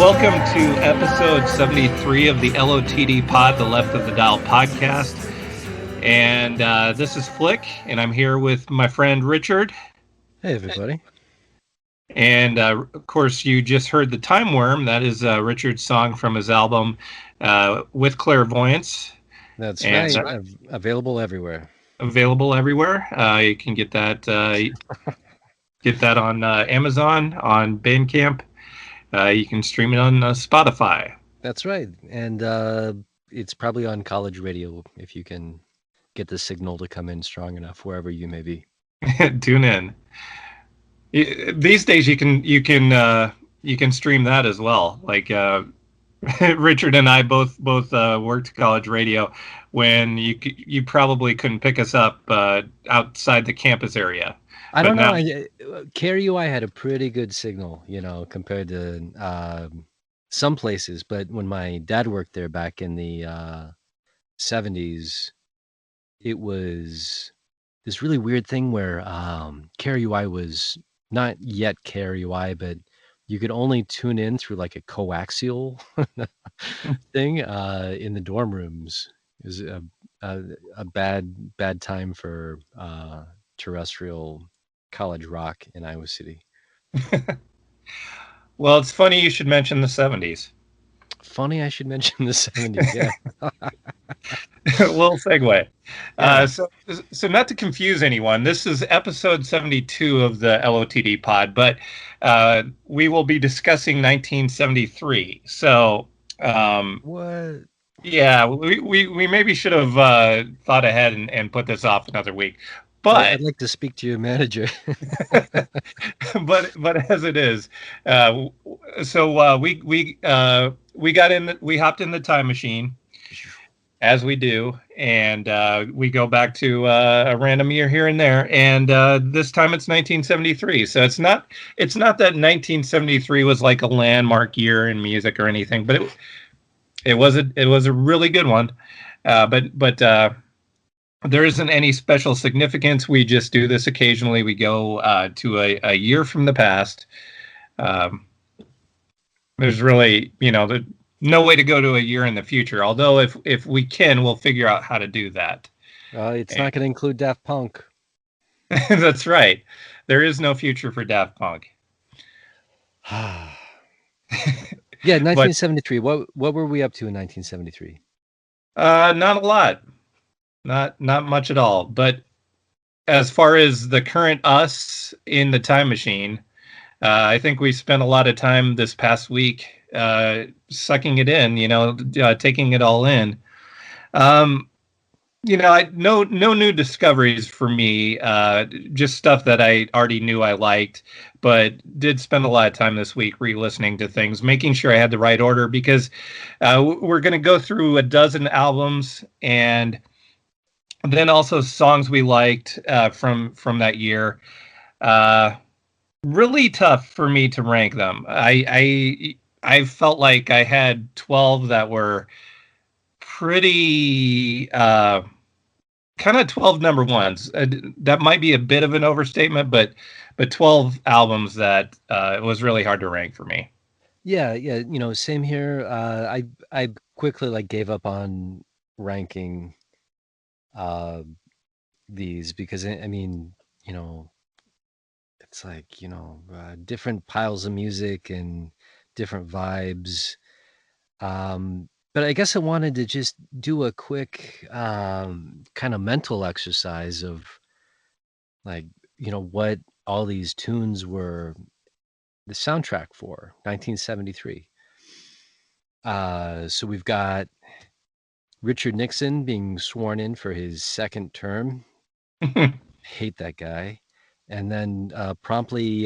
welcome to episode 73 of the Lotd Pod, the Left of the Dial podcast. And this is Flick, and I'm here with my friend Richard. Hey, everybody. And of course, you just heard The Time Worm. That is Richard's song from his album With Clairvoyance. That's and, right. Available everywhere. Available everywhere. You can get that on Amazon, on Bandcamp. You can stream it on Spotify. That's right. And it's probably on college radio if you can get the signal to come in strong enough wherever you may be. Tune in. These days you can stream that as well. Like Richard and I both worked college radio when you probably couldn't pick us up outside the campus area. I don't know. KRUI had a pretty good signal, compared to some places. But when my dad worked there back in the 70s, it was this really weird thing where KRUI was not yet KRUI, but you could only tune in through like a coaxial thing in the dorm rooms. It was a bad time for terrestrial college rock in Iowa City. Well, it's funny you should mention the 70s. Funny I should mention the 70s, yeah. Little segue. Yeah. So not to confuse anyone, this is episode 72 of the LOTD pod, but we will be discussing 1973. So what? Yeah, we maybe should have thought ahead and put this off another week. But I'd like to speak to your manager. but as it is, we hopped in the time machine, as we do, and we go back to a random year here and there, and this time it's 1973. So it's not that 1973 was like a landmark year in music or anything, but it was a really good one. But there isn't any special significance. We just do this occasionally. We go to a year from the past. There's really, no way to go to a year in the future. Although if we can, we'll figure out how to do that. It's not going to include Daft Punk. That's right. There is no future for Daft Punk. Yeah, 1973. What were we up to in 1973? Not a lot. Not much at all. But as far as the current us in the time machine, I think we spent a lot of time this past week sucking it in, taking it all in. No new discoveries for me, just stuff that I already knew I liked, but did spend a lot of time this week re-listening to things, making sure I had the right order, because we're going to go through a dozen albums and then also songs we liked from that year. Really tough for me to rank them. I felt like I had 12 that were pretty kind of 12 number ones. That might be a bit of an overstatement, but 12 albums that it was really hard to rank for me. Yeah, same here. I quickly gave up on ranking these because I mean, it's like, different piles of music and different vibes. But I guess I wanted to just do a quick kind of mental exercise of what all these tunes were the soundtrack for 1973. So we've got Richard Nixon being sworn in for his second term. Hate that guy. And then promptly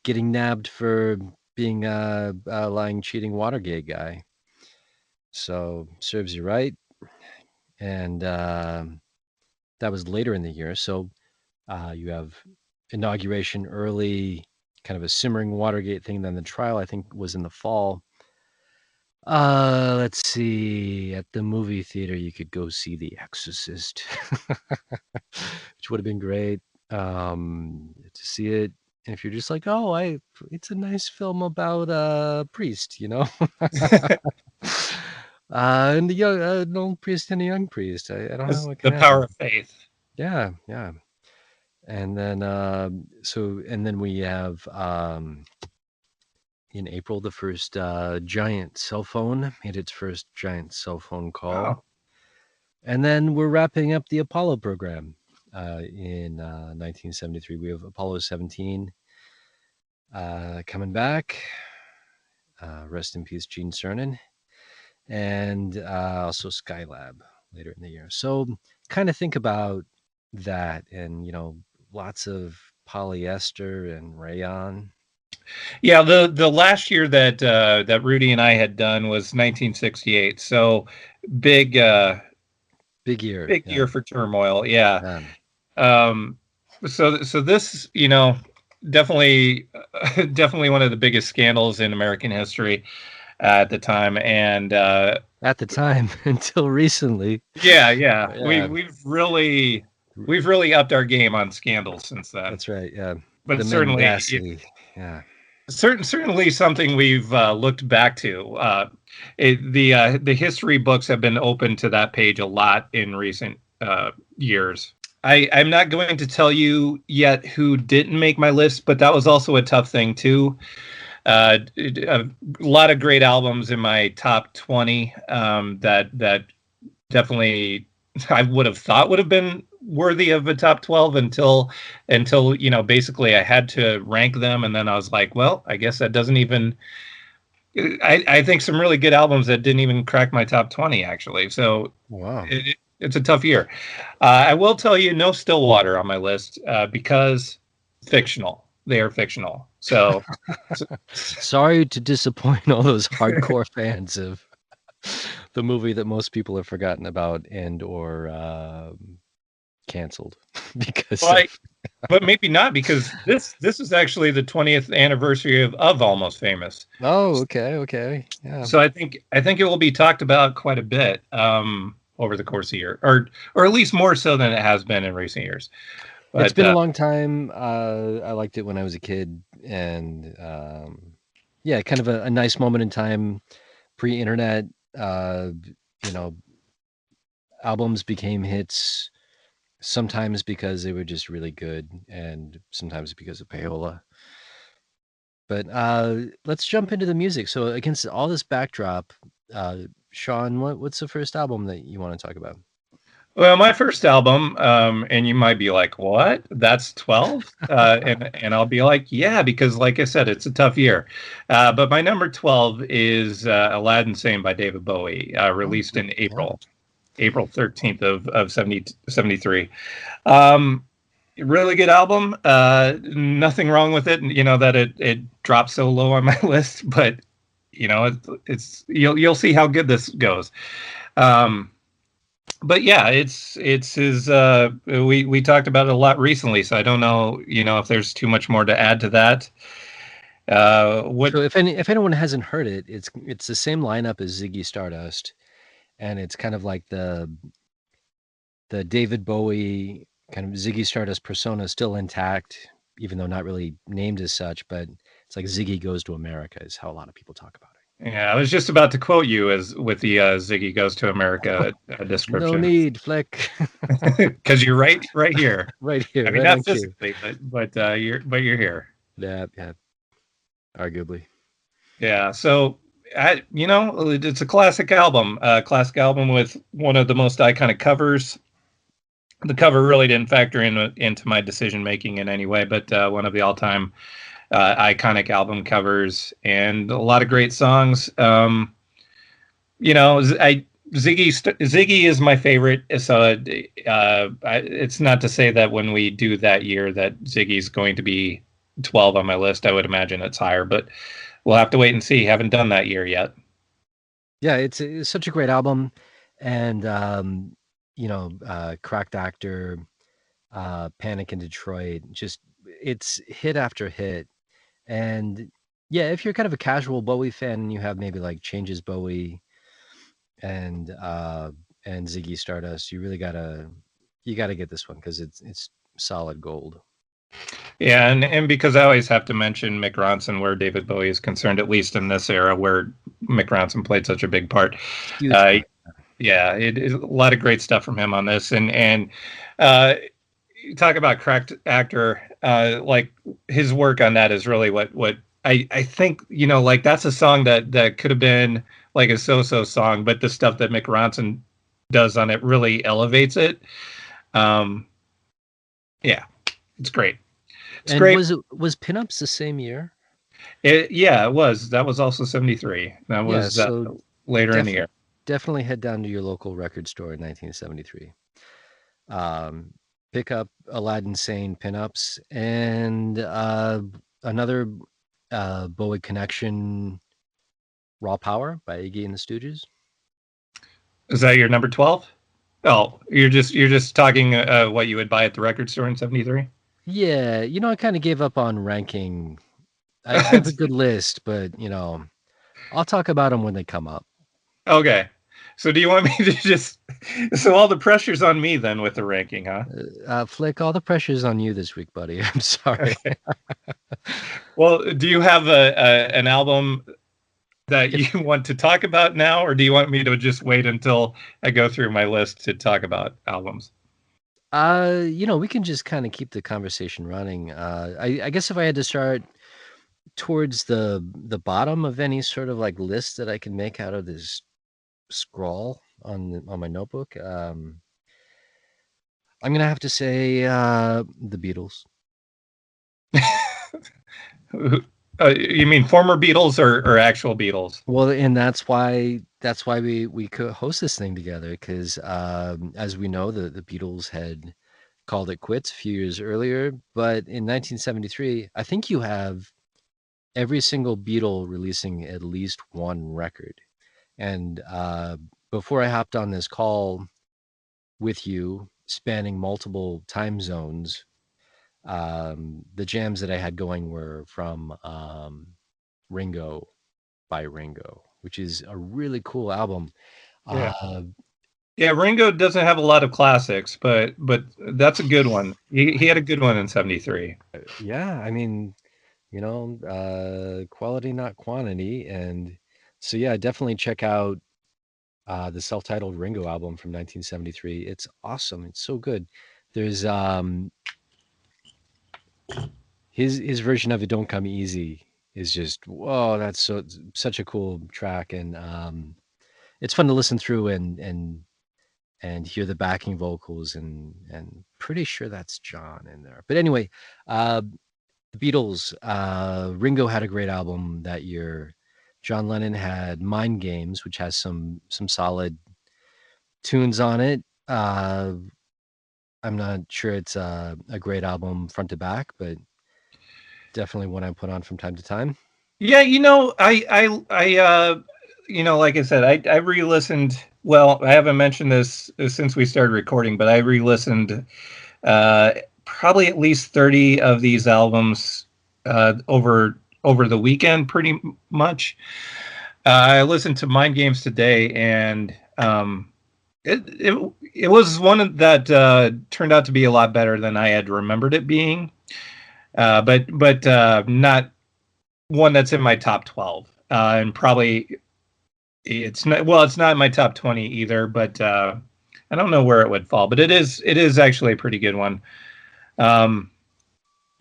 getting nabbed for being a lying, cheating Watergate guy. So serves you right. And that was later in the year. So you have inauguration early, kind of a simmering Watergate thing. Then the trial, I think, was in the fall. Let's see. At the movie theater, you could go see The Exorcist, which would have been great to see it. And if you're just like, oh, it's a nice film about a priest, you know, and the young, an old priest and a young priest. I don't know It's what can the power happen. of faith. Yeah, yeah. And then and then we have in April the first giant cell phone made its first giant cell phone call. Wow. And then we're wrapping up the Apollo program in 1973. We have Apollo 17 coming back. Rest in peace, Gene Cernan. And also Skylab later in the year. So kind of think about that and, lots of polyester and rayon. Yeah, the last year that Rudy and I had done was 1968. So big Big year. big Yeah. year for turmoil. Yeah. Yeah. Um, so this, definitely definitely one of the biggest scandals in American history at the time, and At the time until recently. yeah, Yeah. we've really upped our game on scandals since then. That's right. Yeah. But The certainly, mendacity. Yeah. certainly something we've looked back to. The history books have been open to that page a lot in recent years. I'm not going to tell you yet who didn't make my list, but that was also a tough thing too. A lot of great albums in my top 20 that definitely I would have thought would have been worthy of a top 12 until basically I had to rank them, and then I was like, well, I guess that doesn't even. I think some really good albums that didn't even crack my top 20 actually. So Wow. it's a tough year. I will tell you, no Stillwater on my list because fictional. They are fictional. So Sorry to disappoint all those hardcore fans of the movie that most people have forgotten about and or canceled because but of. but maybe not, because this is actually the 20th anniversary of Almost Famous. Oh, okay. Yeah. So I think it will be talked about quite a bit over the course of the year, or at least more so than it has been in recent years. It's But been a long time. I liked it when I was a kid, and yeah, kind of a nice moment in time, pre-internet. Uh, you know, albums became hits sometimes because they were just really good, and sometimes because of payola. But let's jump into the music. So against all this backdrop, Sean, what's the first album that you want to talk about? well, my first album, and you might be like, "What? That's 12?" And I'll be like, "Yeah," because like I said, it's a tough year. But my number 12 is Aladdin Sane by David Bowie, Oh, released in yeah. April 13th of 73. Um, really good album. Nothing wrong with it. You know that it dropped so low on my list, but it's you'll see how good this goes. Um, but yeah, it's his. We talked about it a lot recently, so I don't know if there's too much more to add to that. What? So if anyone hasn't heard it, it's the same lineup as Ziggy Stardust, and it's kind of like the David Bowie kind of Ziggy Stardust persona still intact, even though not really named as such. But it's like Ziggy Goes to America is how a lot of people talk about Yeah, I was just about to quote you as with the Ziggy Goes to America it. No description, need, Flick. because you're right here. Right I here, mean, right not on cue. physically, but you're here. Yeah, arguably. Yeah. So it's a classic album with one of the most iconic covers. The cover really didn't factor into my decision making in any way, but one of the all-time iconic album covers, and a lot of great songs. Ziggy is my favorite, so it's not to say that when we do that year that Ziggy's going to be 12 on my list. I would imagine it's higher, but we'll have to wait and see. Haven't done that year yet. Yeah, it's such a great album, and Cracked Actor, Panic in Detroit, just it's hit after hit. And yeah, if you're kind of a casual Bowie fan and you have maybe like Changes Bowie and Ziggy Stardust, you gotta get this one because it's solid gold. Yeah, and because I always have to mention Mick Ronson where David Bowie is concerned, at least in this era where Mick Ronson played such a big part. Huge Uh, part. yeah, it is a lot of great stuff from him on this, and uh, you talk about cracked actor, like his work on that is really what I think, like that's a song that could have been like a so-so song, but the stuff that Mick Ronson does on it really elevates it. Um, yeah, it's great. It's And great. was Pinups the same year? Yeah, it was. That was also 73. That Yeah, was so later in the def year. definitely head down to your local record store in 1973. Um, Pick up Aladdin Sane Pinups and another Bowie connection, Raw Power by Iggy and the Stooges. Is that your number 12? Oh, you're just talking what you would buy at the record store in 73? Yeah, I kind of gave up on ranking. I have a good list, but I'll talk about them when they come up. Okay. So do you want me to just so all the pressure's on me then with the ranking, huh? Flick, all the pressure's on you this week, buddy. I'm sorry. Well, do you have an album that If you want to talk about now, or do you want me to just wait until I go through my list to talk about albums? we can just kind of keep the conversation running. I guess if I had to start towards the bottom of any sort of like list that I can make out of this scrawl on my notebook, I'm gonna have to say the Beatles. You mean former Beatles or actual Beatles? Well, and that's why we could host this thing together because as we know, the Beatles had called it quits a few years earlier, but in 1973, I think you have every single Beatle releasing at least one record. And before I hopped on this call with you, spanning multiple time zones, the jams that I had going were from Ringo by Ringo, which is a really cool album. Yeah. Uh, Yeah, Ringo doesn't have a lot of classics, but that's a good one. He had a good one in 73. yeah, I mean, quality, not quantity. And so, yeah, definitely check out the self-titled Ringo album from 1973. It's awesome. It's so good. There's his version of "It Don't Come Easy" is just whoa. That's such a cool track, and it's fun to listen through and hear the backing vocals and pretty sure that's John in there. But anyway, uh, the Beatles. Ringo had a great album that year. John Lennon had Mind Games, which has some solid tunes on it. I'm not sure it's a great album front to back, but definitely one I put on from time to time. Yeah, like I said, I re-listened. Well, I haven't mentioned this since we started recording, but I re-listened uh, probably at least 30 of these albums over the weekend, pretty much. I listened to Mind Games today, and it was one that turned out to be a lot better than I had remembered it being. But not one that's in my top 12, and probably it's not in my top 20 either, but I don't know where it would fall, but it is actually a pretty good one. Um,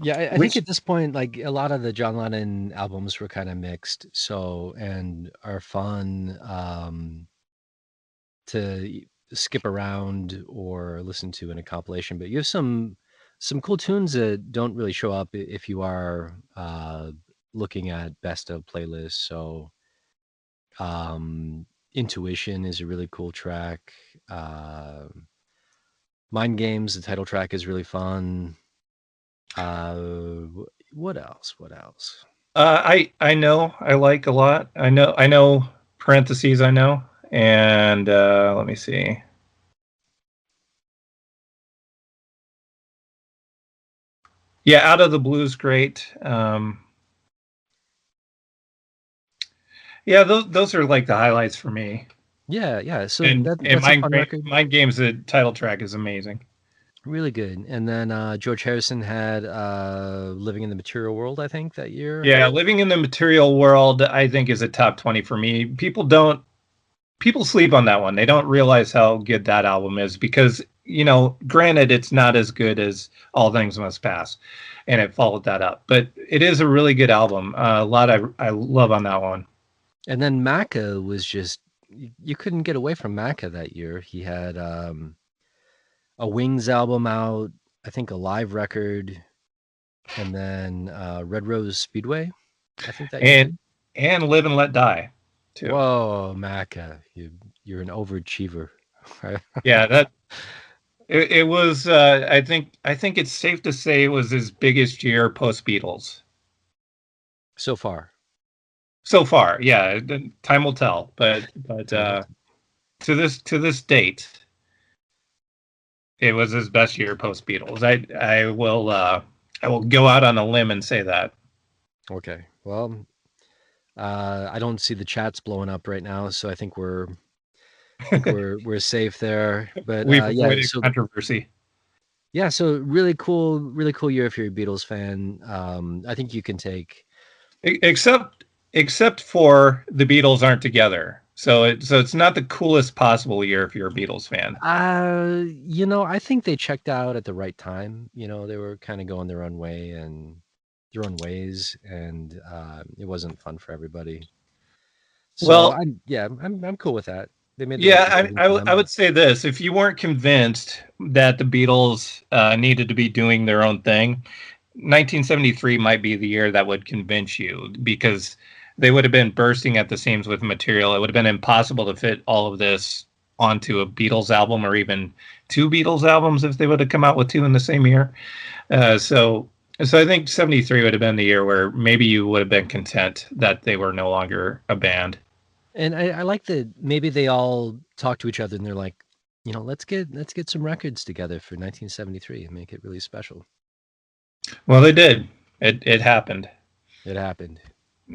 Yeah, I think which at this point, like a lot of the John Lennon albums were kind of mixed, so and are fun to skip around or listen to in a compilation. But you have some cool tunes that don't really show up if you are looking at best of playlists. So Intuition is a really cool track. Uh, Mind Games, the title track is really fun. What else? What else? I know I like a lot. I know parentheses I know, and let me see. Yeah, Out of the Blue's great. Yeah, those are like the highlights for me. Yeah, yeah. So And that's a fun record. Mind Games, the title track is amazing. Really good. And then George Harrison had Living in the Material World, I think, that year. Yeah, Living in the Material World, I think, is a top 20 for me. People sleep on that one. They don't realize how good that album is because, granted, it's not as good as All Things Must Pass, and it followed that up. But it is a really good album. A lot I love on that one. And then Macca was just, you couldn't get away from Macca that year. He had a Wings album out, I think a live record, and then Red Rose Speedway, I think that year And too. and Live and Let Die, too. Whoa, Macca, you're an overachiever. Yeah, it was. I think it's safe to say it was his biggest year post Beatles So far. so far. Yeah, time will tell. But Time will to this date, it was his best year post Beatles. I will go out on a limb and say that. Okay. Well, I don't see the chats blowing up right now, so I think we're safe there. But We've yeah, avoided controversy. so really cool year if you're a Beatles fan. I think you can take. Except for the Beatles aren't together. So it's not the coolest possible year if you're a Beatles fan. I think they checked out at the right time. They were kind of going their own way and their own ways, and it wasn't fun for everybody. So Well, I'm cool with that. They made the right yeah, decision for I them. would say this: if you weren't convinced that the Beatles needed to be doing their own thing, 1973 might be the year that would convince you because they would have been bursting at the seams with material. It would have been impossible to fit all of this onto a Beatles album or even two Beatles albums if they would have come out with two in the same year. So I think 73 would have been the year where maybe you would have been content that they were no longer a band. And I like that maybe they all talk to each other and they're like, let's get some records together for 1973 and make it really special. Well, they did. It happened. It happened.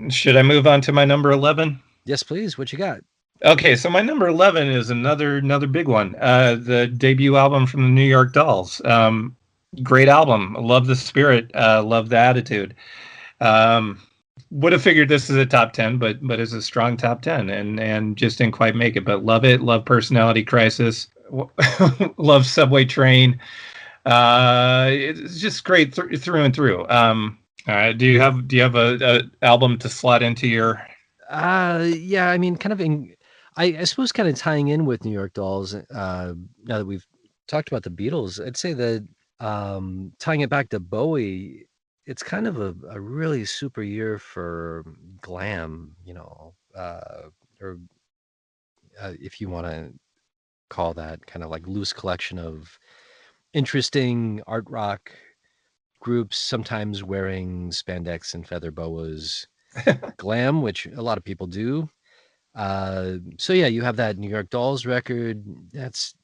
Should I move on to my number 11? Yes, please. What you got? Okay, so my number 11 is another big one. The debut album from the New York Dolls. Great album. Love the spirit. Love the attitude. Um, would have figured this is a top 10, but it's a strong top 10, and just didn't quite make it. But love it. Love Personality Crisis. Love Subway Train. It's just great through and through. Do you have a album to slot into your? Yeah, I mean, kind of I suppose kind of tying in with New York Dolls, now that we've talked about the Beatles, I'd say that tying it back to Bowie, it's kind of a really super year for glam, or if you want to call that kind of like loose collection of interesting art rock groups, sometimes wearing spandex and feather boas, glam, which a lot of people do. So yeah, you have that New York Dolls record. That's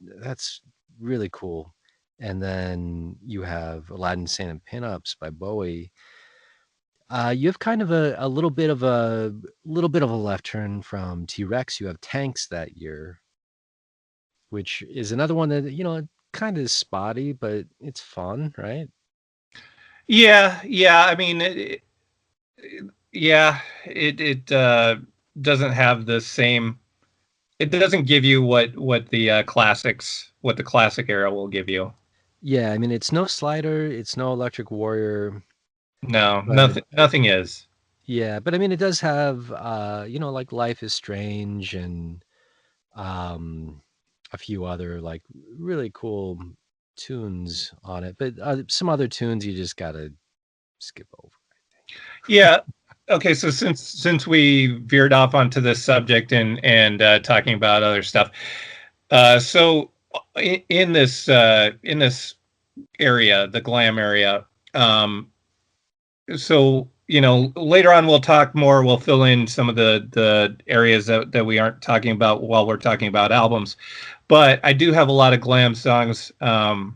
really cool. And then you have Aladdin Sane and Pinups by Bowie. You have kind of a little bit of a left turn from T Rex. You have Tanks that year, which is another one that kind of spotty, but it's fun, right? Yeah. I mean, yeah, it doesn't have the same. It doesn't give you what the classics, what the classic era will give you. Yeah, I mean it's no Slider, it's no Electric Warrior, No, but nothing is. yeah, but I mean it does have like Life is Strange and um a few other like really cool tunes on it, but some other tunes you just gotta skip over. Yeah. Okay. So since we veered off onto this subject and talking about other stuff, so in this area, the glam area, so later on we'll talk more. We'll fill in some of the areas that we aren't talking about while we're talking about albums. But I do have a lot of glam songs on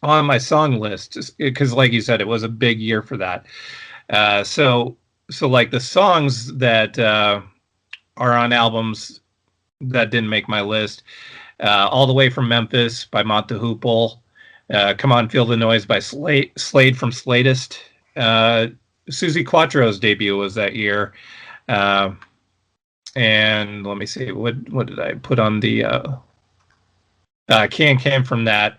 my song list because, like you said, it was a big year for that. So like the songs that are on albums that didn't make my list, all the way from Memphis by Mont the Hoople, Come On Feel the Noise by Slade from Slatest. Uh, Susie Quattro's debut was that year. Uh, and let me see, what did I put on the Can from that?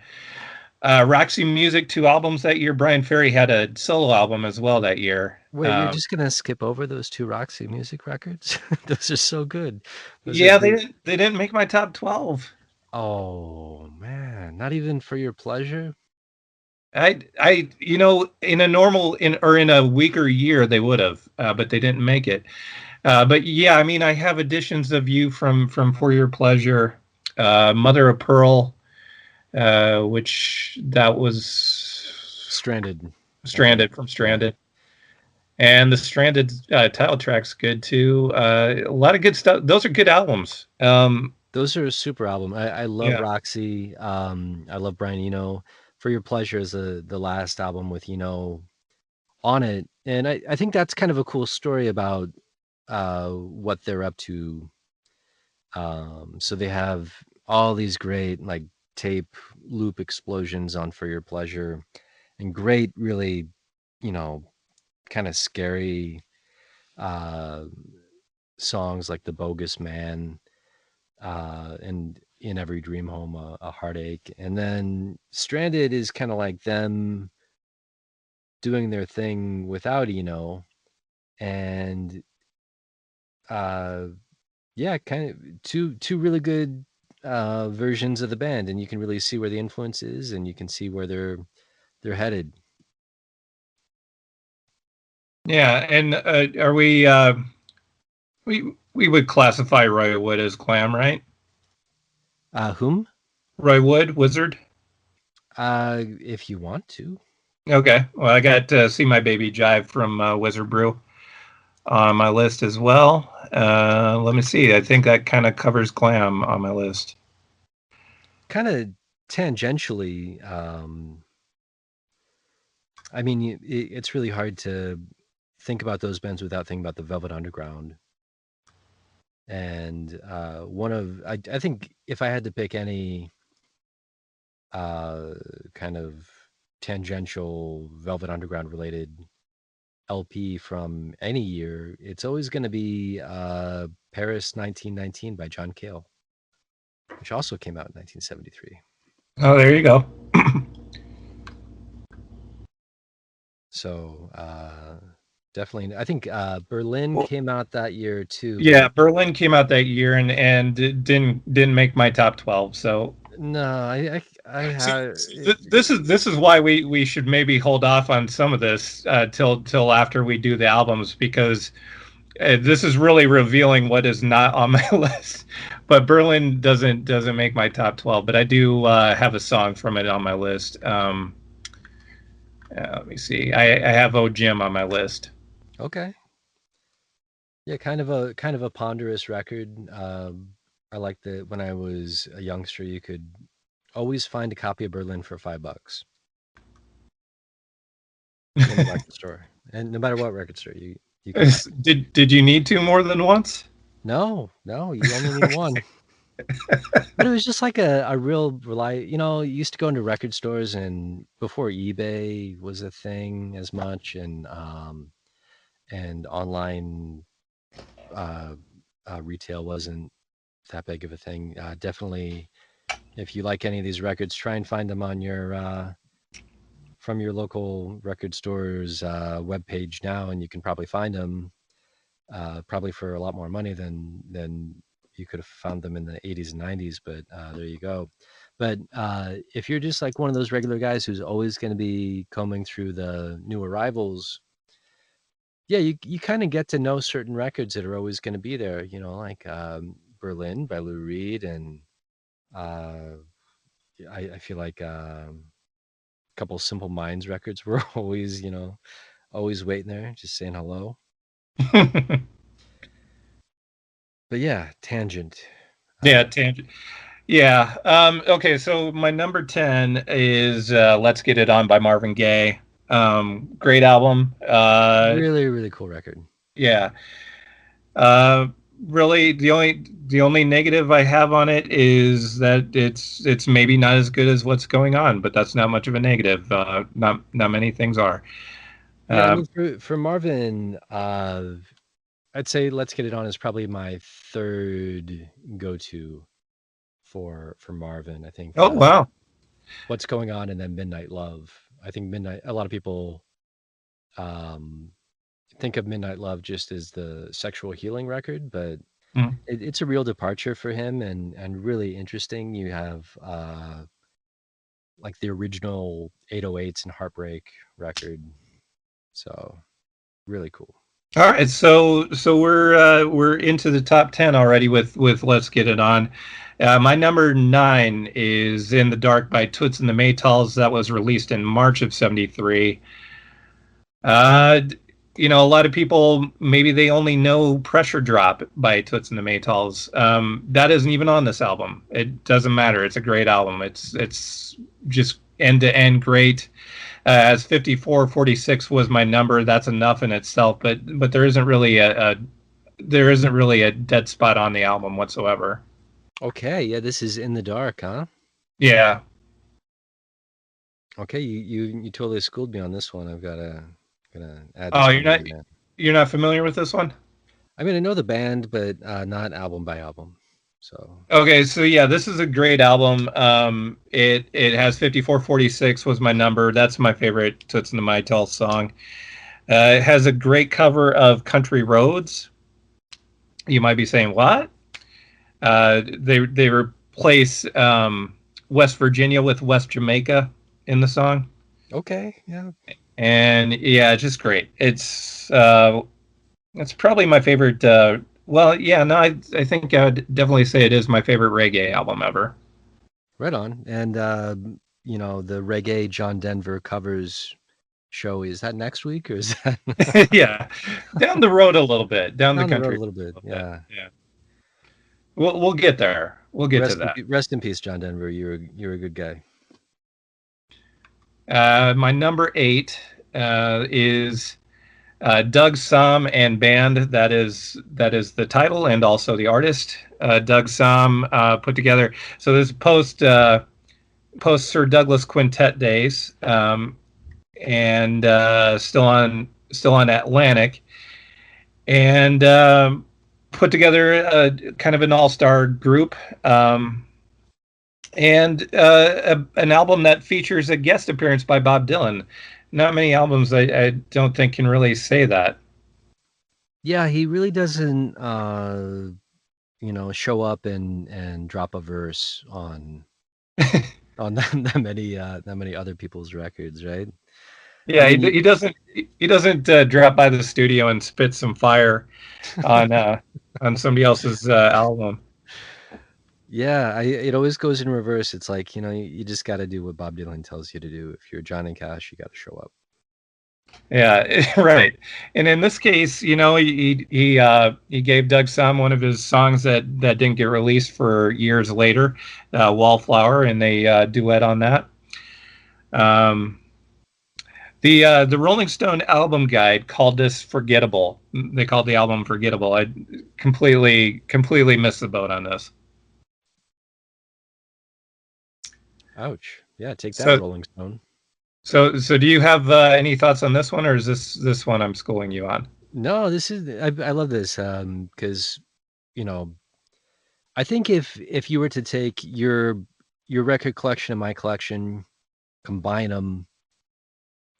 Roxy Music, 2 albums that year. Brian Ferry had a solo album as well that year. Wait, you're just gonna skip over those two Roxy Music records? Those are so good. Those are Yeah, they great. didn't they didn't make my top 12. Oh man, not even for your pleasure? In a normal in a weaker year they would have, but they didn't make it. But yeah, I mean, I have editions of you from For Your Pleasure, Mother of Pearl, which that was Stranded, I think. Stranded from Yeah. Stranded, and the Stranded title track's good too. A lot of good stuff. Those are good albums. Those are a super album. I love Yeah, Roxy. I love Brian Eno. For Your Pleasure is the last album with Eno on it. And I think that's kind of a cool story about what they're up to. So they have all these great like tape loop explosions on For Your Pleasure and great, really, you know, kind of scary uh songs like The Bogus Man and In Every Dream Home, a Heartache. And then Stranded is kind of like them doing their thing without Eno. And uh, yeah, kind of two really good versions of the band, and you can really see where the influence is, and you can see where they're headed. yeah. And are we would classify Roy Wood as glam, right? Whom? Roy Wood, Wizard. If you want to. Okay. Well, I got See My Baby Jive from Wizard Brew on my list as well. Let me see. I think that kind of covers glam on my list. Kind of tangentially, I mean, it's really hard to think about those bands without thinking about the Velvet Underground. And I think if I had to pick any kind of tangential Velvet Underground related LP from any year, it's always going to be Paris 1919 by John Cale, which also came out in 1973. Oh, there you go. So definitely, I think Berlin Well, came out that year too, but yeah, Berlin came out that year and didn't make my top 12. So no, I see, have. this is why we should maybe hold off on some of this till after we do the albums, because this is really revealing what is not on my list. But Berlin doesn't make my top 12, but I do have a song from it on my list. Let me see. I have Oh Jim on my list. Okay. Yeah, kind of a ponderous record. I like that when I was a youngster, you could always find a copy of Berlin for $5 in the record store, and no matter what record store you could find it. Did you need to more than once? No, no, you only need one. But it was just like a real you used to go into record stores and before eBay was a thing as much and online uh, retail wasn't that big of a thing. Definitely, if you like any of these records, try and find them on your from your local record store's webpage now, and you can probably find them probably for a lot more money than you could have found them in the 80s and 90s. But there you go. But if you're just like one of those regular guys who's always going to be combing through the new arrivals, yeah, you kind of get to know certain records that are always going to be there. Like Berlin by Lou Reed, and uh, I feel like a couple Simple Minds records were always always waiting there, just saying hello. But yeah, tangent. Yeah, Uh, tangent. Yeah. Okay, so my number 10 is Let's Get It On by Marvin Gaye. Great album. Really, really cool record. Yeah. Uh, really the only negative I have on it is that it's maybe not as good as what's going on, but that's not much of a negative. Not many things are. Yeah, I Uh, mean, for Marvin, I'd say "Let's Get It On" is probably my third go-to for Marvin. I think oh wow. "What's Going On" and then "Midnight Love." I think Midnight. A lot of people um, think of "Midnight Love" just as the sexual healing record, but Mm. it's a real departure for him and really interesting. You have like the original 808s and Heartbreak record, so really cool. All right, so we're into the top 10 already with Let's Get It On. My number 9 is In the Dark by Toots and the Maytals. That was released in March of '73. Uh, a lot of people maybe they only know Pressure Drop by Toots and the Maytals. That isn't even on this album. It doesn't matter. It's a great album. It's just end to end great. As 5446 was my number, that's enough in itself. But there isn't really a dead spot on the album whatsoever. Okay, yeah, this is "In the Dark," huh? Yeah. Okay, you totally schooled me on this one. I've gotta add Oh, this you're one to not the band. you're not familiar with this one? I mean, I know the band, but not album by album. So Okay, so yeah, this is a great album. It has 5446 was my number. That's my favorite Toots and the Maytals song. It has a great cover of Country Roads. You might be saying what? They replace West Virginia with West Jamaica in the song, okay, yeah, and yeah, it's just great. It's probably my favorite. Well, yeah, no, I think I would definitely say it is my favorite reggae album ever. right on. And the reggae John Denver covers show, is that next week or is that Yeah, down the road a little bit, down the down the road country a little a bit? little bit. Yeah. Yeah, we'll get there. We'll get to that. Rest in peace, John Denver. You're a good guy. My number 8 is Doug Somm and Band. That is the title and also the artist. Doug Somm put together. So this is post Sir Douglas Quintet days, and still on Atlantic, and put together a kind of an all-star group. And an album that features a guest appearance by Bob Dylan. Not many albums I don't think can really say that. Yeah, he really doesn't show up and drop a verse on that many other people's records, right? I Yeah, mean, he doesn't drop by the studio and spit some fire on uh, on somebody else's album. yeah, it always goes in reverse. It's like, you just got to do what Bob Dylan tells you to do. If you're Johnny Cash, you got to show up. Yeah, right. And in this case, he gave Doug Somm one of his songs that didn't get released for years later, "Wallflower," and they duet on that. Um, the Rolling Stone album guide called this forgettable. They called the album forgettable. I completely missed the boat on this. Ouch. Yeah, take that, So Rolling Stone. so do you have any thoughts on this one, or is this one I'm schooling you on? No, this is I love this because you know I think if you were to take your record collection and my collection, combine them,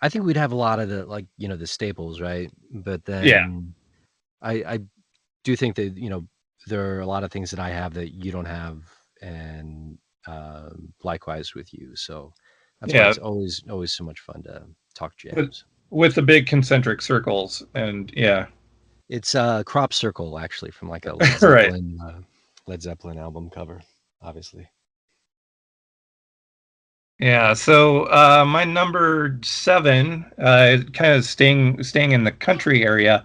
I think we'd have a lot of the the staples, right? But Yeah, then I do think that there are a lot of things that I have that you don't have, and likewise with you. So that's why yeah, it's always so much fun to talk with jams. with the big concentric circles, and yeah, It's Crop Circle, actually, from like a right. Led Zeppelin album cover, obviously. Yeah, so my number 7, kind of staying in the country area.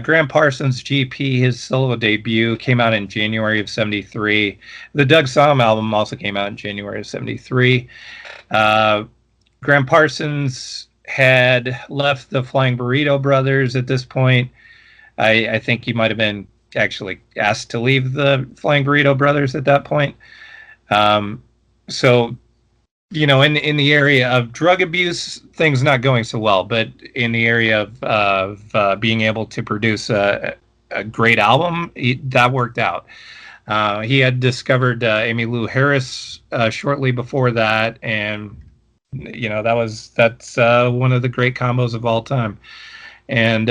Graham Parsons' GP, his solo debut, came out in January of '73. The Doug Somm album also came out in January of '73. Uh, Graham Parsons had left the Flying Burrito Brothers at this point. I think he might have been actually asked to leave the Flying Burrito Brothers at that point. Um, so in the area of drug abuse, things not going so well, but in the area of being able to produce a great album, that worked out. He had discovered Amy Lou Harris shortly before that, and that's one of the great combos of all time. And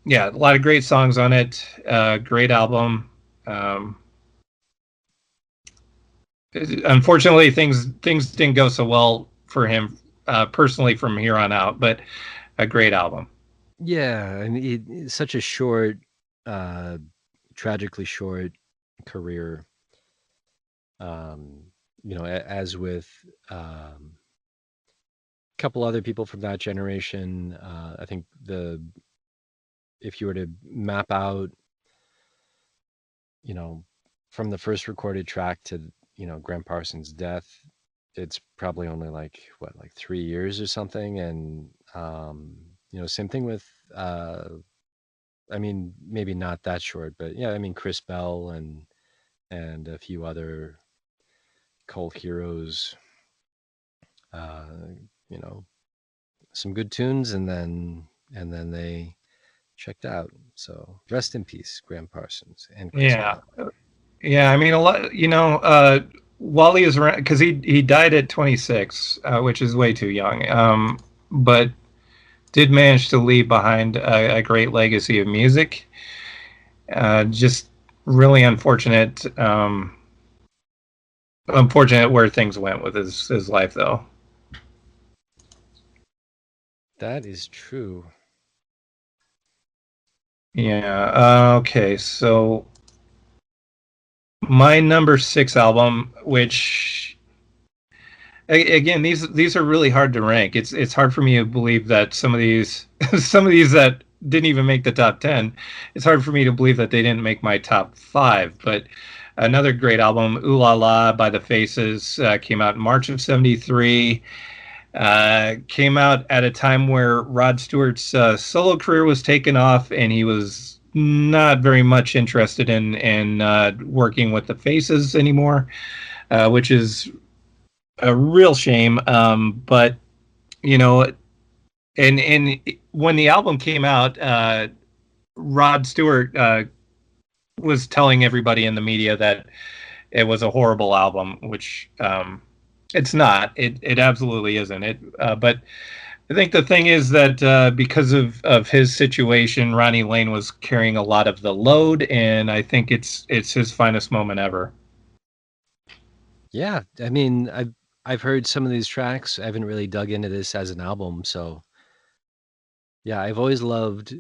yeah, a lot of great songs on it. Great album. Um, Unfortunately, things didn't go so well for him personally from here on out, but a great album. Yeah, I mean, it's such a short, uh, tragically short career. Um, as with a couple other people from that generation, I think the if you were to map out, you know, from the first recorded track to Graham Parsons' death, it's probably only like 3 years or something, and same thing with I mean, maybe not that short, but yeah, I mean, Chris Bell and a few other cult heroes, uh, you know, some good tunes, and then they checked out. So rest in peace, Graham Parsons and Chris Yeah, Bell. yeah. I mean, a lot. While he was around, because he died at 26, which is way too young. But did manage to leave behind a great legacy of music. Just really unfortunate. Unfortunate where things went with his life, though. That is true. Yeah. Okay. So my number six album, which again these are really hard to rank. It's hard for me to believe that some of these some of these that didn't even make the top 10. It's hard for me to believe that they didn't make my top five. But another great album, Ooh La La by the Faces, came out in March of '73. Came out at a time where Rod Stewart's solo career was taken off, and he was not very much interested in working with the Faces anymore, which is a real shame. But you know, and when the album came out, Rod Stewart was telling everybody in the media that it was a horrible album, which it's not. It absolutely isn't. But I think the thing is that because of his situation, Ronnie Lane was carrying a lot of the load, and I think it's his finest moment ever. Yeah, I mean, I've heard some of these tracks. I haven't really dug into this as an album, so yeah, I've always loved.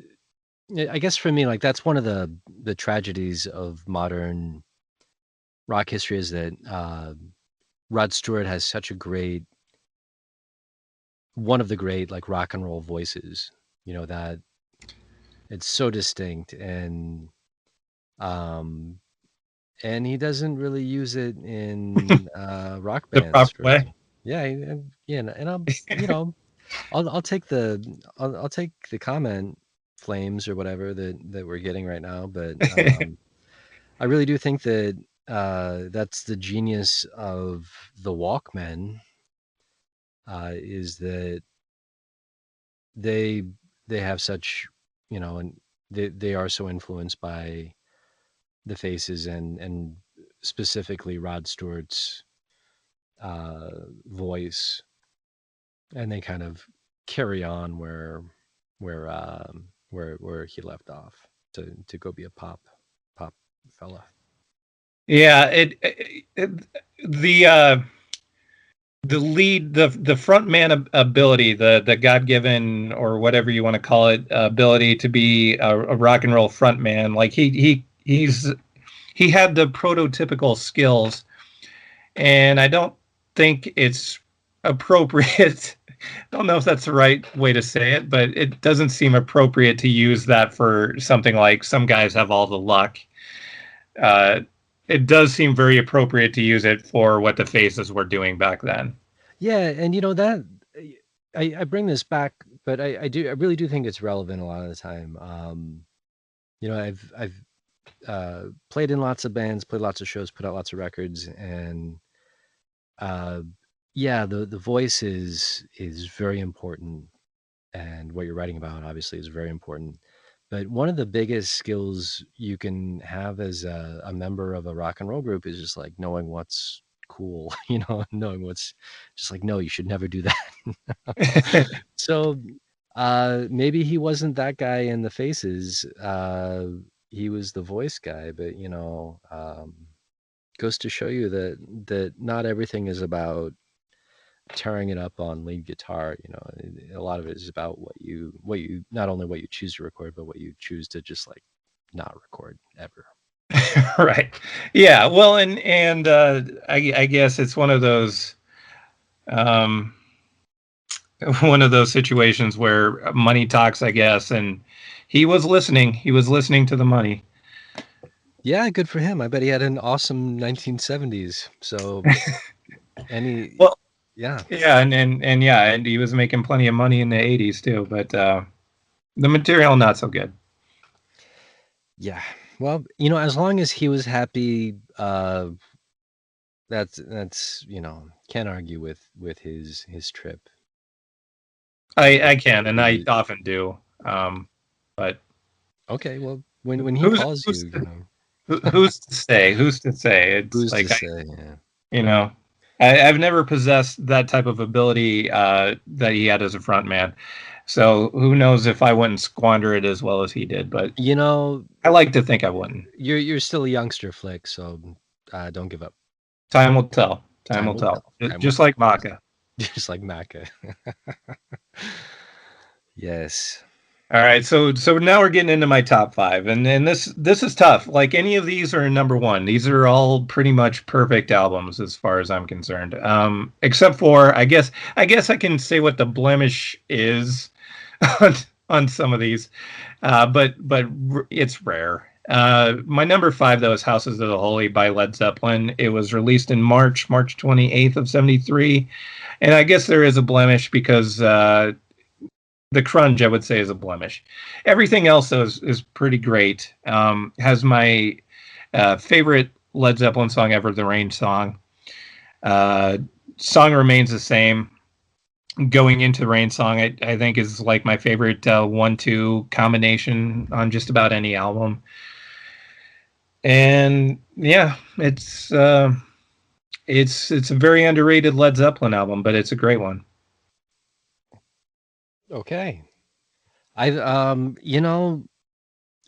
I guess for me, like that's one of the tragedies of modern rock history is that Rod Stewart has such a great, one of the great like rock and roll voices. That it's so distinct, um and he doesn't really use it in rock The bands proper for way. yeah, yeah, and I'm I'll take I'll take the comment flames or whatever that we're getting right now, but I really do think that that's the genius of the Walkmen, is that they they have such, and they are so influenced by the Faces and specifically Rod Stewart's uh, voice, and they kind of carry on where he left off to go be a pop fella. Yeah, the the lead the front man ability, the god-given or whatever you want to call it, ability to be a rock and roll front man, like he had the prototypical skills, and I don't think it's appropriate. I don't know if that's the right way to say it, but it doesn't seem appropriate to use that for something like some guys have all the luck. uh, it does seem very appropriate to use it for what the Faces were doing back then. Yeah, and that I bring this back, but I really do think it's relevant a lot of the time. I've played in lots of bands, played lots of shows, put out lots of records, and uh, yeah, the voice is very important, and what you're writing about obviously is very important. But one of the biggest skills you can have as a member of a rock and roll group is just like knowing what's cool, knowing what's just like, no, you should never do that. So maybe he wasn't that guy in the Faces. He was the voice guy, but goes to show you that not everything is about tearing it up on lead guitar. A lot of it is about what you not only what you choose to record, but what you choose to just like not record ever. Right. Yeah. Well, and I guess it's um, one of those situations where money talks, I guess, and he was listening. He was listening to the money. Yeah, good for him. I bet he had an awesome 1970s. So any, Well, yeah, yeah, and yeah, and he was making plenty of money in the '80s too, but the material not so good. yeah. Well, as long as he was happy, that's can't argue with his trip. I can, and He I was often do. But okay. Well, when he who's calls who's you, who's to say? Who's to say? It's who's to like say? Yeah. you know, I've never possessed that type of ability that he had as a front man. So who knows if I wouldn't squander it as well as he did? But You know, I like to think I wouldn't. you're still a youngster, Flick. So don't give up. Time will tell. Time Time will will tell. tell. Time will Just tell. like Maka. Just like Macca. Yes. All right, so now we're getting into my top five, and this is tough. Like any of these are number one. These are all pretty much perfect albums as far as I'm concerned. Except for I guess I can say what the blemish is on on some of these, but it's rare. My number five though is "Houses of the Holy" by Led Zeppelin. It was released in March 28th of '73, and I guess there is a blemish because the crunge, I would say, is a blemish. Everything else, though, is pretty great. Has my favorite Led Zeppelin song ever, the Rain song. Uh, Song remains the same. Going into the Rain song, I think is like my favorite 1-2 combination on just about any album. And yeah, it's a very underrated Led Zeppelin album, but it's a great one. Okay. I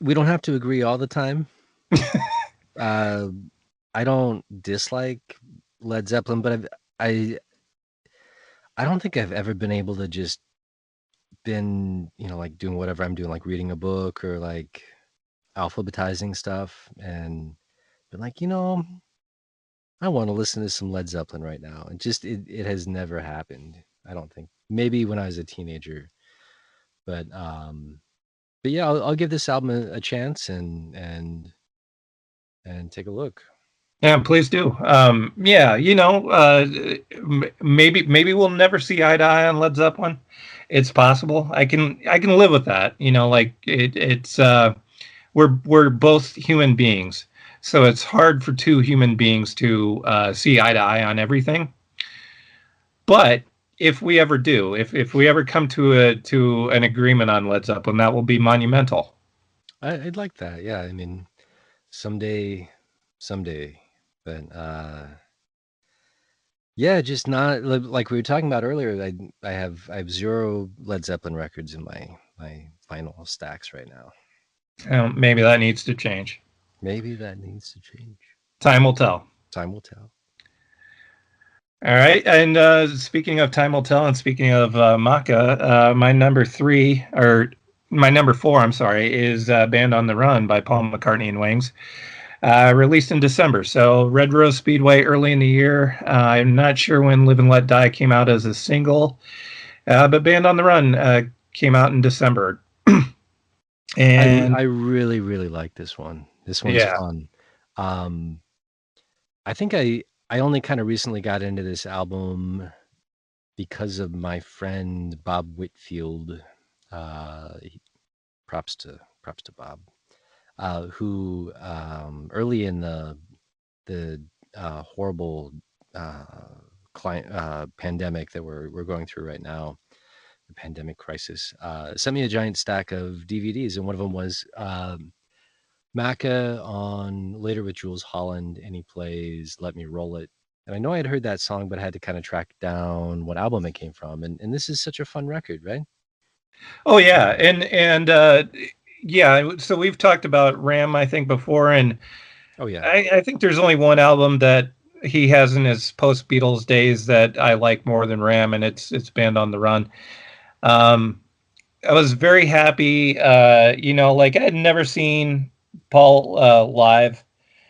we don't have to agree all the time. Uh, I don't dislike Led Zeppelin, but I I don't think I've ever been able to just been, like doing whatever I'm doing, like reading a book or like alphabetizing stuff and been like, I want to listen to some Led Zeppelin right now. And just it has never happened. I don't think. Maybe when I was a teenager, but yeah, I'll give this album a chance and take a look. Yeah, please do. Yeah, maybe we'll never see eye to eye on Led Zeppelin. It's possible. I can live with that. Like it's we're both human beings, so it's hard for two human beings to see eye to eye on everything. But if we ever do, if we ever come to an agreement on Led Zeppelin, that will be monumental. I'd like that. Yeah, I mean, someday, someday, but yeah, just not like we were talking about earlier. I have zero Led Zeppelin records in my vinyl stacks right now. Maybe that needs to change. Maybe that needs to change. Time will tell. Time will tell. All right, and speaking of time will tell, and speaking of Maka, my number three or my number four, I'm sorry, is "Band on the Run" by Paul McCartney and Wings, released in December. So Red Rose Speedway early in the year. I'm not sure when "Live and Let Die" came out as a single, but "Band on the Run" came out in December. I And really really like this one. This one's yeah, fun. Um, I think I only kind of recently got into this album because of my friend Bob Whitfield. Props to Bob. who early in the horrible uh, pandemic that we're going through right now, the pandemic crisis, sent me a giant stack of DVDs, and one of them was Macca on Later with Jules Holland, and he plays "Let Me Roll It." And I know I had heard that song, but I had to kind of track down what album it came from. And this is such a fun record, right? Oh yeah, and yeah. So we've talked about Ram, I think, before, and Oh yeah, I think there's only one album that he has in his post Beatles days that I like more than Ram, and it's Band on the Run. Um, I was very happy. Like I had never seen Paul live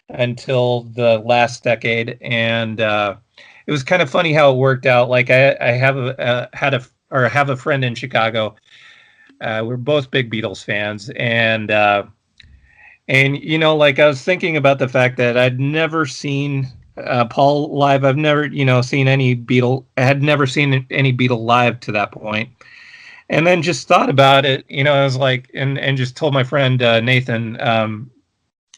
until the last decade, and it was kind of funny how it worked out. Like I have had a or have a friend in Chicago. We're both big Beatles fans, and like I was thinking about the fact that I'd never seen Paul live. I've never seen any Beatle. I had never seen any Beatle live to that point, and then just thought about it. I was like, and just told my friend Nathan,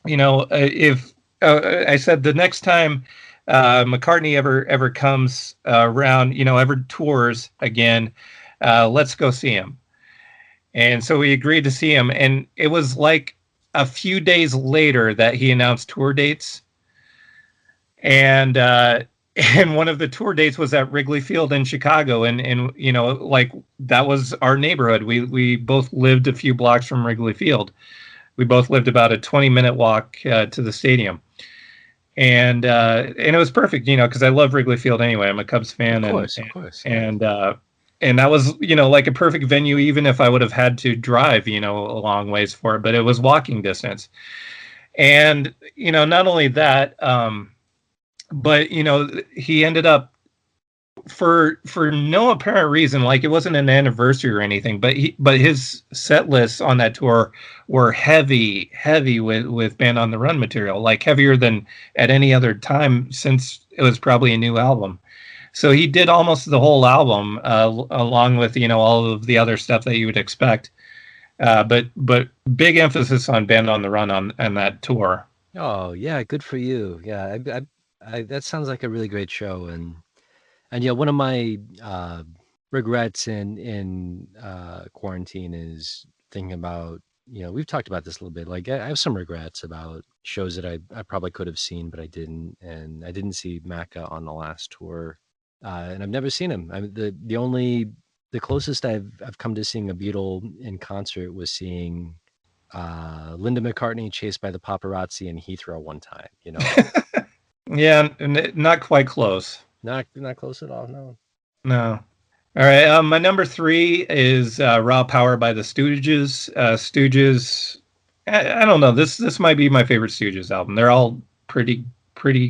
if I said the next time McCartney ever comes around, ever tours again, let's go see him. And so we agreed to see him, and it was like a few days later that he announced tour dates, and and one of the tour dates was at Wrigley Field in Chicago, and like that was our neighborhood. We both lived a few blocks from Wrigley Field. We both lived about a 20-minute walk to the stadium, and it was perfect, because I love Wrigley Field anyway. I'm a Cubs of fan, and course, of course. and uh, and that was like a perfect venue, even if I would have had to drive a long ways for it, but it was walking distance. And not only that, but he ended up for no apparent reason, like it wasn't an anniversary or anything, but his set lists on that tour were heavy with Band on the Run material, like heavier than at any other time since it was probably a new album. So he did almost the whole album, along with all of the other stuff that you would expect. But big emphasis on Band on the Run on that tour. Oh yeah, good for you. Yeah, that sounds like a really great show. And yeah, one of my regrets in quarantine is thinking about, we've talked about this a little bit. Like I have some regrets about shows that I probably could have seen, but I didn't. And I didn't see Macca on the last tour, and I've never seen him. The closest I've come to seeing a Beatle in concert was seeing Linda McCartney chased by the paparazzi in Heathrow one time. Yeah, and not quite close. Not close at all. No. No. All right. My number three is "Raw Power" by the Stooges. Stooges. I don't know. This might be my favorite Stooges album. They're all pretty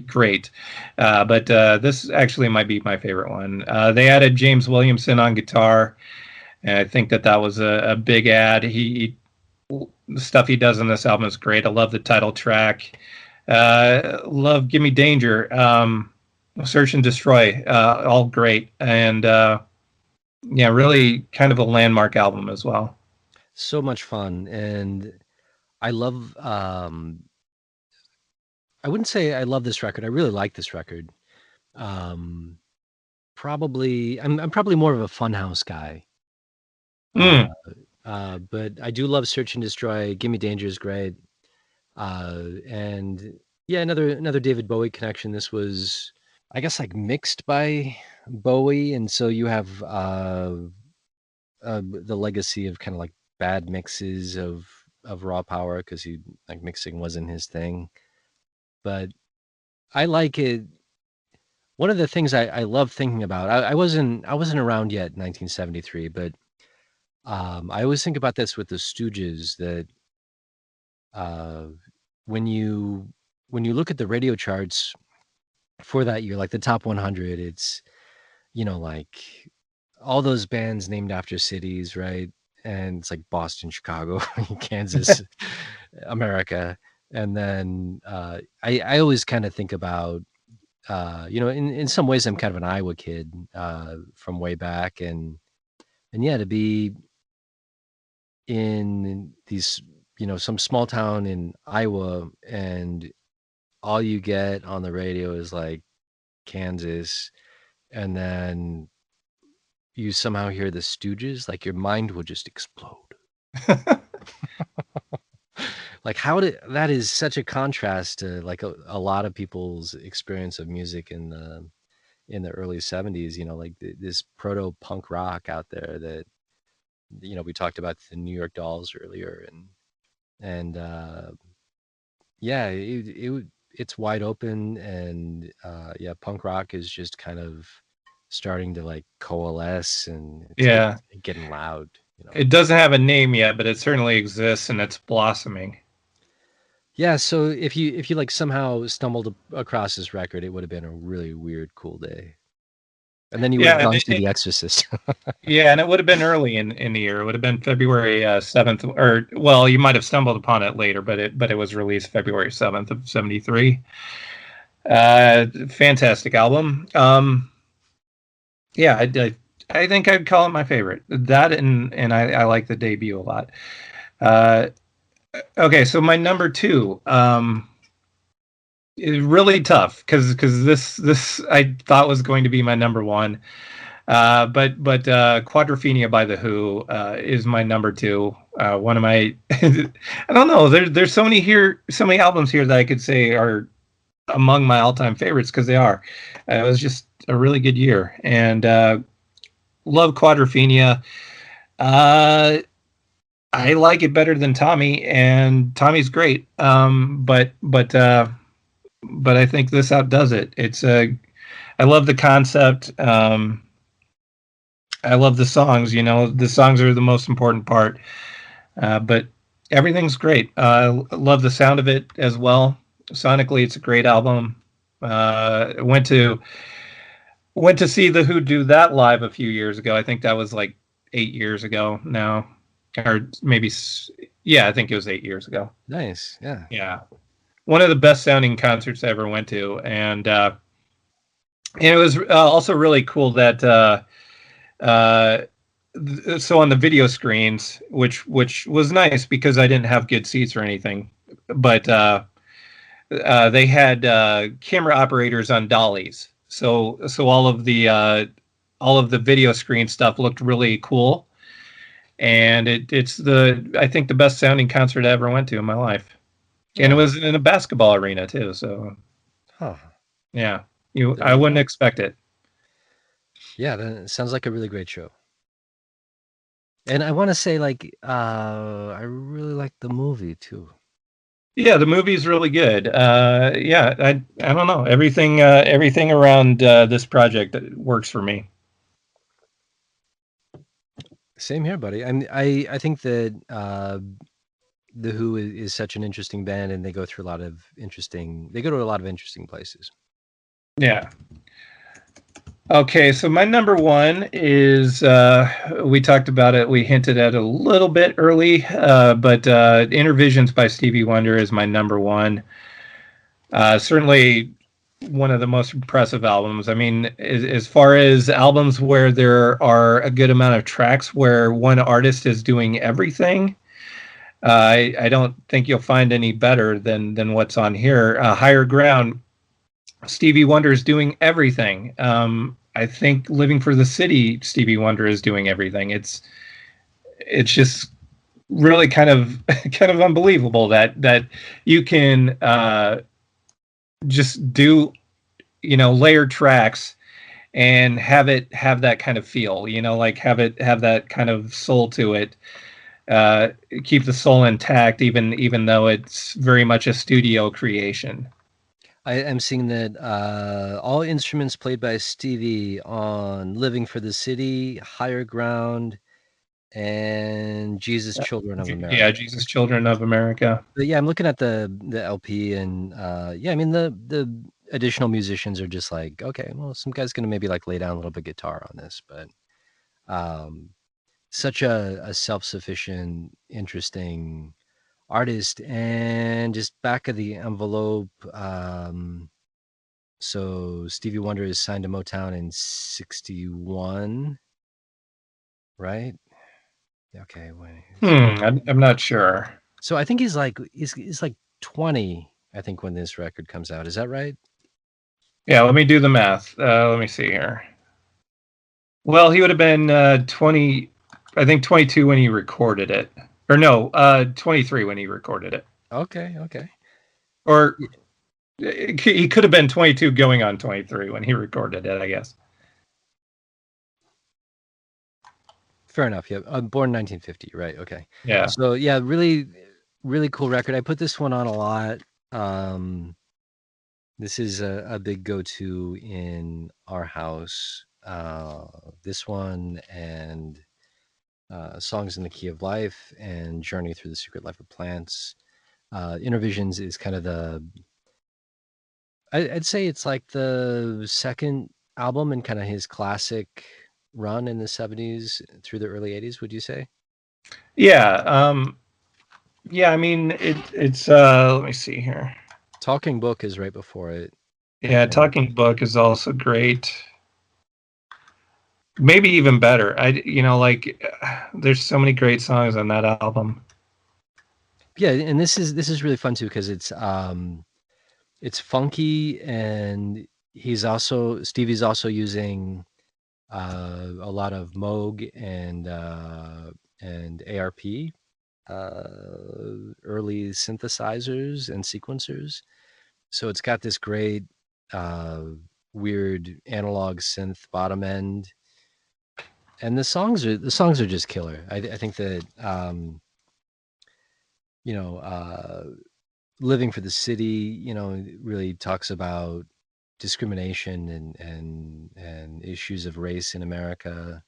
great, but this actually might be my favorite one. They added James Williamson on guitar, and I think that was a big add. The stuff he does on this album is great. I love the title track. Love "Gimme Danger." Search and Destroy, all great, and yeah, really kind of a landmark album as well. So much fun. And I love I wouldn't say I love this record. I really like this record. Um Probably I'm probably more of a Funhouse guy. Uh Mm. but I do love Search and Destroy. Gimme Danger is great. And yeah, another David Bowie connection. This was, I guess, like mixed by Bowie, and so you have the legacy of kind of like bad mixes of Raw Power, because he, like, mixing wasn't his thing. But I like it. One of the things I love thinking about, I wasn't around yet in 1973, but I always think about this with the Stooges, that uh, when you when you look at the radio charts for that year, like the top 100, it's, like all those bands named after cities, right? And it's like Boston, Chicago, Kansas, America. And then I always kind of think about, in some ways I'm kind of an Iowa kid from way back. And yeah, to be in these some small town in Iowa, and all you get on the radio is like Kansas, and then you somehow hear the Stooges, like your mind will just explode. Like that is such a contrast to like a lot of people's experience of music in the early 70s, like this proto punk rock out there that we talked about the New York Dolls earlier, and yeah, it's wide open, and yeah, punk rock is just kind of starting to like coalesce, and it's Yeah. getting loud. It doesn't have a name yet, but it certainly exists and it's blossoming. Yeah, so if you like somehow stumbled across this record, it would have been a really weird cool day. And then you would have Yeah, gone to The Exorcist. yeah, and it would have been early in the year. It would have been February 7th, or well, you might have stumbled upon it later, but it was released February 7th of 73. Fantastic album. Yeah, I think I'd call it my favorite. That and I like the debut a lot. Uh, okay, so my number two. Is really tough because this I thought was going to be my number one. But Quadrophenia by the Who is my number two. One of my I don't know. There's so many albums here that I could say are among my all time favorites because they are. It was just a really good year, and love Quadrophenia. Uh, I like it better than Tommy, and Tommy's great. But I think this outdoes it. I love the concept. I love the songs. The songs are the most important part. But everything's great. I love the sound of it as well. Sonically, it's a great album. Went to see the Who do that live a few years ago. I think that was like 8 years ago now, or maybe yeah, I think it was 8 years ago. Nice, yeah. Yeah, one of the best sounding concerts I ever went to, and it was also really cool that uh, so on the video screens, which was nice because I didn't have good seats or anything, but they had camera operators on dollies, so all of the video screen stuff looked really cool, and it's I think the best sounding concert I ever went to in my life, and it Oh, was in a basketball arena too. So huh. yeah, There I you wouldn't go. expect it. Yeah, that sounds like a really great show. And I want to say, like, I really like the movie too. Yeah, the movie's really good. Yeah, I don't know, everything around this project works for me. Same here, buddy. I think that the Who is such an interesting band, and they go through a lot of interesting. They go to a lot of interesting places. Yeah. Okay, so my number one is we talked about it. We hinted at it a little bit early, but Intervisions by Stevie Wonder is my number one. Certainly one of the most impressive albums. I mean, as far as albums where there are a good amount of tracks where one artist is doing everything, I don't think you'll find any better than what's on here. Higher Ground, Stevie Wonder is doing everything. I think Living for the City, Stevie Wonder is doing everything. It's just really kind of kind of unbelievable that you can just do layered tracks and have that kind of feel. Like have that kind of soul to it. Keep the soul intact, even though it's very much a studio creation. I am seeing that all instruments played by Stevie on "Living for the City," "Higher Ground," and "Jesus, Children of Yeah, America." Jesus, Children of America. But yeah, I'm looking at the LP, and yeah, I mean the additional musicians are just like, okay, well, some guy's gonna maybe like lay down a little bit of guitar on this, but um, such a self-sufficient, interesting artist, and just back of the envelope. So Stevie Wonder is signed to Motown in '61, right? Okay, wait. I'm not sure. So I think he's like 20. I think when this record comes out, is that right? Yeah, let me do the math. Let me see here. Well, he would have been 20, I think 22 when he recorded it. Or no, 23 when he recorded it. Okay, okay. Or he could have been 22 going on 23 when he recorded it, I guess. Fair enough. Yeah, born 1950. Right. Okay. Yeah. So yeah, really, really cool record. I put this one on a lot. This is a big go-to in our house. This one and Songs in the Key of Life and Journey Through the Secret Life of Plants. Intervisions is kind of I'd say it's like the second album in kind of his classic run in the 70s through the early 80s, would you say? Yeah. Yeah, I mean, it's, let me see here. Talking Book is right before it. Yeah, And Talking Book is also great. Maybe even better. Like, there's so many great songs on that album. yeah, and this is really fun too because it's funky and Stevie's also using a lot of Moog and ARP early synthesizers and sequencers. So it's got this great uh, weird analog synth bottom end, and the songs are just killer. I think that you know, Living for the City, really talks about discrimination and issues of race in America,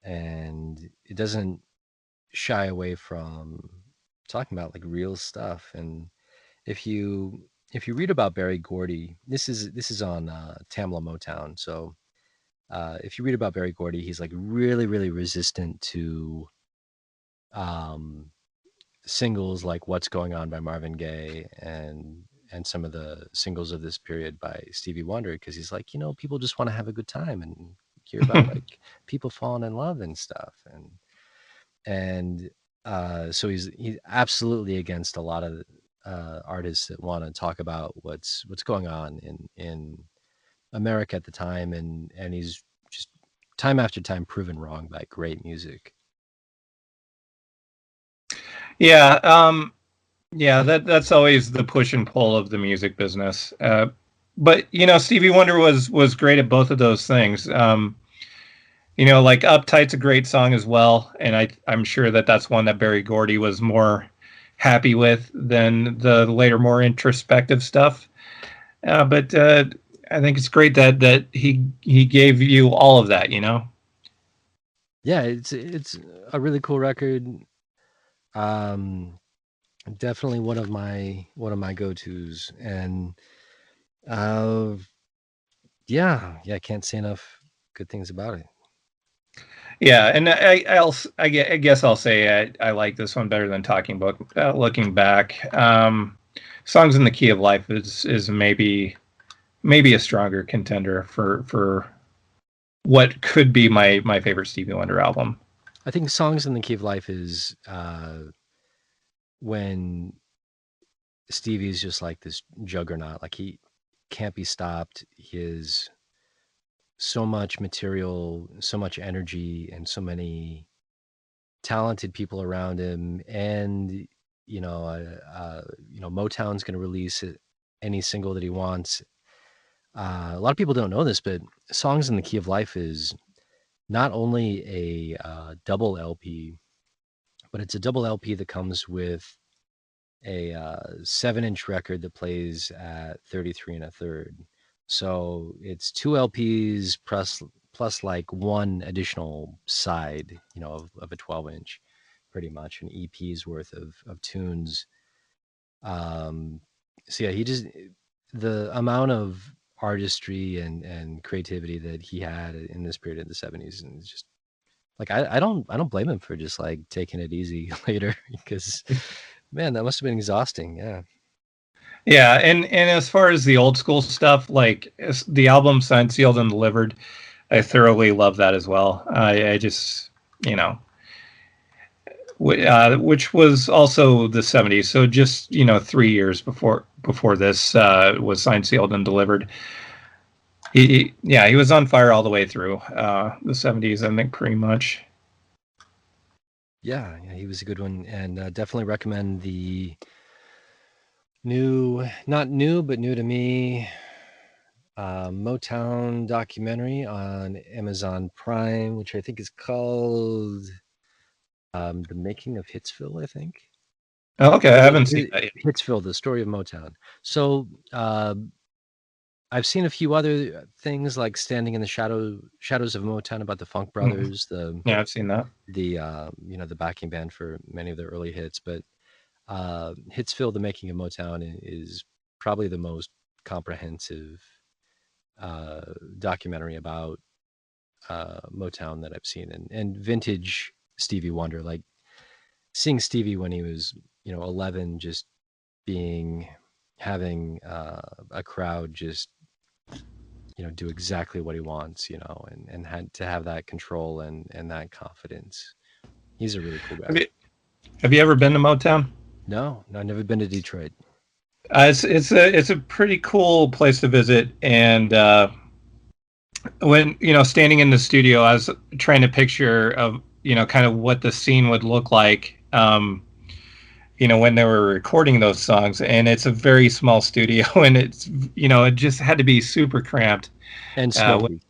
and it doesn't shy away from talking about like real stuff. And if you if you read about Berry Gordy, this is on Tamla Motown. So if you read about Berry Gordy, he's like really really resistant to um, singles like "What's Going On" by Marvin Gaye and some of the singles of this period by Stevie Wonder, because he's like, people just want to have a good time and hear about like people falling in love and stuff. And so he's absolutely against a lot of artists that want to talk about what's going on in America at the time, and he's just time after time proven wrong by great music. Yeah, yeah, that's always the push and pull of the music business. But Stevie Wonder was great at both of those things. Like Uptight's a great song as well, and I'm sure that's one that Berry Gordy was more happy with than the later more introspective stuff. But I think it's great that he gave you all of that. Yeah, it's a really cool record. Um, Definitely one of my go-tos, and uh, yeah, can't say enough good things about it. Yeah, and I guess I'll say I like this one better than Talking Book. Looking back, Songs in the Key of Life is maybe a stronger contender for what could be my favorite Stevie Wonder album. I think Songs in the Key of Life is when Stevie's just like this juggernaut. Like he can't be stopped. He is so much material, so much energy, and so many talented people around him. And Motown's going to release any single that he wants. A lot of people don't know this, but Songs in the Key of Life is not only a double LP, but it's a double LP that comes with a 7-inch record that plays at 33 and a third. So it's two LPs plus like one additional side, of a 12-inch, pretty much an EP's worth of tunes. Um, so yeah, the amount of artistry and creativity that he had in this period of the 70s, and it's just like I don't blame him for just like taking it easy later, because man, that must have been exhausting. Yeah. Yeah, and as far as the old school stuff, like the album Signed, Sealed, and Delivered, I thoroughly love that as well. I just you know which was also the 70s. So just 3 years before this was signed, sealed, and delivered. He was on fire all the way through the 70s, I think, pretty much. Yeah, he was a good one, and definitely recommend the not new, but new to me, Motown documentary on Amazon Prime, which I think is called The Making of Hitsville, I think. Oh, okay, I haven't seen that yet. Hitsville, the story of Motown. So I've seen a few other things like Standing in the Shadows of Motown about the Funk Brothers, Yeah, I've seen that. the backing band for many of their early hits, but Hitsville, The Making of Motown is probably the most comprehensive documentary about Motown that I've seen, and vintage Stevie Wonder, like seeing Stevie when he was 11, just having a crowd just do exactly what he wants, and had to have that control and that confidence. He's a really cool guy. Have you ever been to Motown? No, I've never been to Detroit. It's a pretty cool place to visit, and when standing in the studio, I was trying to picture of kind of what the scene would look like. When they were recording those songs, and it's a very small studio, and it's it just had to be super cramped and smoky.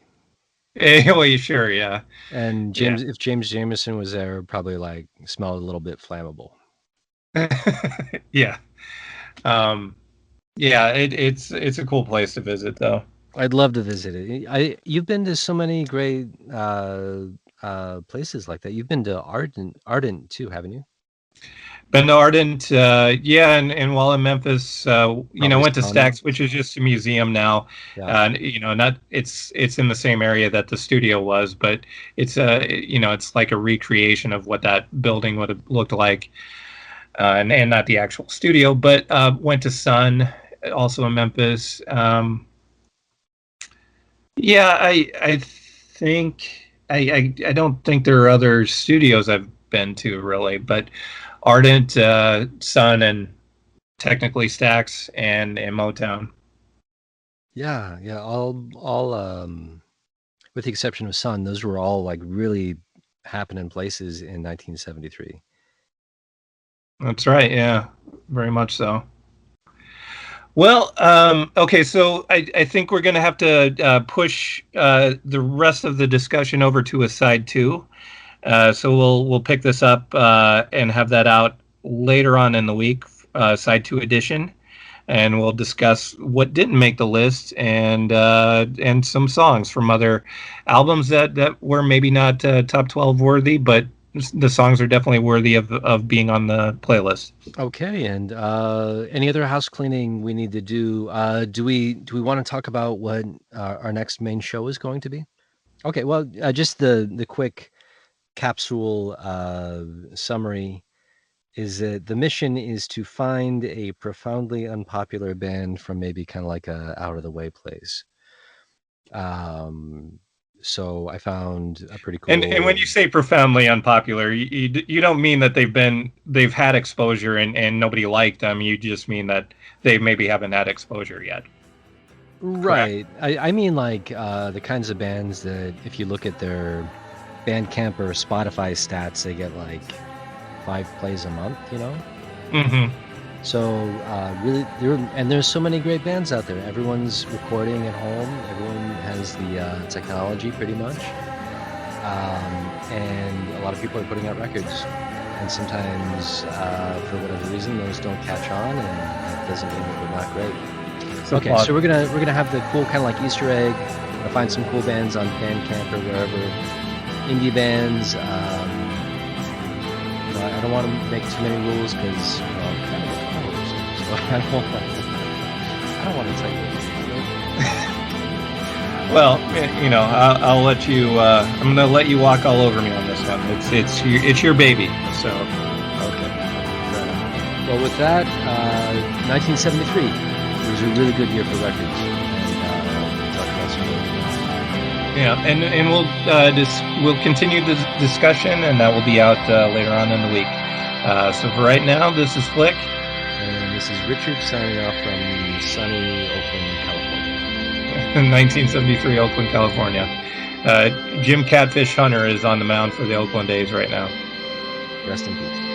Well, sure, yeah. And if James Jamerson was there, probably like smelled a little bit flammable. Yeah. It's a cool place to visit, though. I'd love to visit it. You've been to so many great places like that. You've been to Ardent too, haven't you? Been to Ardent, and while in Memphis, went to Stax, which is just a museum now. Yeah. Not it's in the same area that the studio was, but it's it's like a recreation of what that building would have looked like, and not the actual studio. But went to Sun, also in Memphis. I think I don't think there are other studios I've been to really, but Ardent, Sun, and technically Stax and Motown. Yeah. All with the exception of Sun, those were all like really happening places in 1973. That's right. Yeah, very much so. Well, okay, so I think we're going to have to push the rest of the discussion over to a side two. So we'll pick this up and have that out later on in the week, side two edition, and we'll discuss what didn't make the list and some songs from other albums that were maybe not top 12 worthy, but the songs are definitely worthy of being on the playlist. Okay, and any other house cleaning we need to do? Do we want to talk about what our next main show is going to be? Okay, well, just the quick capsule summary is that the mission is to find a profoundly unpopular band from maybe kind of like a out of the way place. So I found a pretty cool. And when you say profoundly unpopular, you don't mean that they've had exposure and nobody liked them. You just mean that they maybe haven't had exposure yet. Right. I mean like the kinds of bands that if you look at their Bandcamp or Spotify stats, they get like 5 plays a month. Mm-hmm. So really, there's so many great bands out there. Everyone's recording at home. Everyone has the technology pretty much, and a lot of people are putting out records. And sometimes, for whatever reason, those don't catch on, and that doesn't mean that they're not great. Okay, so we're gonna have the cool kind of like Easter egg. We're gonna find some cool bands on Bandcamp or wherever, indie bands. I don't want to make too many rules because I'm kind of a co-host, so I don't want to tell you. Well, I'll let you. I'm going to let you walk all over me on this one. It's your baby. So okay. Well, with that, 1973 was a really good year for records, and we'll talk about some more. Yeah, and we'll continue the discussion, and that will be out later on in the week. So for right now, this is Flick. And this is Richard signing off from sunny Oakland, California. In 1973, Oakland, California. Jim Catfish Hunter is on the mound for the Oakland A's right now. Rest in peace.